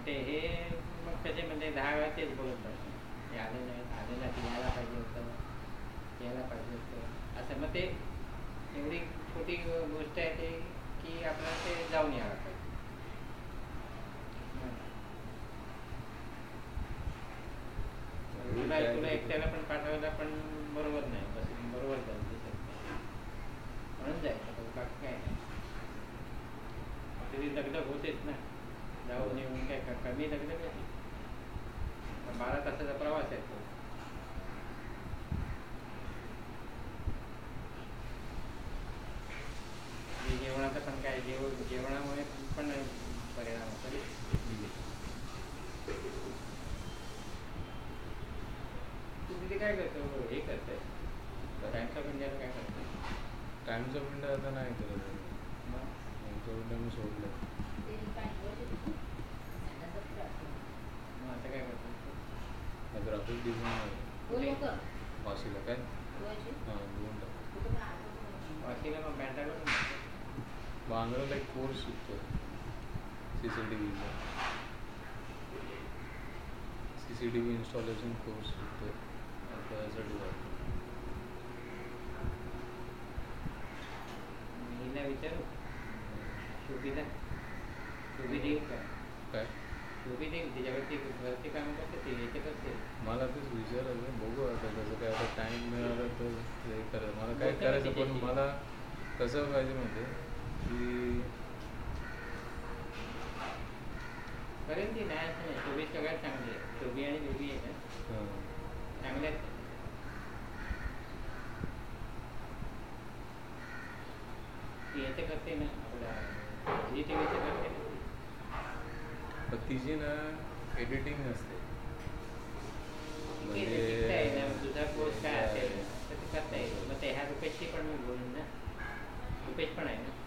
ते हे मग त्याचे म्हणजे 10 वेळा तेच बोलत बसतात. हे आलं नाही, आलं नाही, यायला पाहिजे होतं, यायला पाहिजे होतं असं. मग ते एवढी छोटी गोष्ट आहे ते की आपल्याला ते जाऊन यायला पाहिजे. तुला एकट्याला पण पाठवायला पण बरोबर नाही, बरोबर जायचं म्हणून जायचं, बाकी काय नाही. तरी दगदग होतेच ना, जाऊन येऊन काय कमी दगदग होती. 12 तासाचा प्रवास आहे तो. जेवणाचं पण काय, जेवणामुळे पण परिणाम होतो. तू तिथे काय करतो, हे करतोय टाइम्स ऑफ इंडियाला काय करतो? टाइम्स ऑफ इंडिया आता नाही करत. टाइम्स ऑफ इंडिया मी सोडलं. मग आता काय करतो? ग्राफिक डिझायनर वाशीला. काय हां घेऊन टाक वाशीला. मग बँड्राला बांद्राला एक कोर्स शिकतो CCTVचा. CCTV इन्स्टॉलेशन कोर्स शिकतो त्यासाठी जातो. मीला विचारू, शोभीला, शोभी देईल का? काय शोभी देईल तिच्यावरती काम करते ते, याचे करते. मला तेच विचारायचं, बघू आता कसं काय. आता टाईम मिळाला तर हे करायचं. मला काय करायचं, पण मला कसं पाहिजे म्हणजे की करेल ती, नाही असं नाही. शोभी सगळ्यात चांगली आहे. शोभी आणि बेबी आहे ना, चांगल्या आहेत. ती याचं करते ना, आपल्या झी TVचं करते ना. पण तिची ना एडिटिंग नसते. म्हणजे तुझा कोर्स काय असेल तर ते करता येईल. मग ते ह्या रुपेशची पण मी बोलून ना, रुपेश पण आहे ना.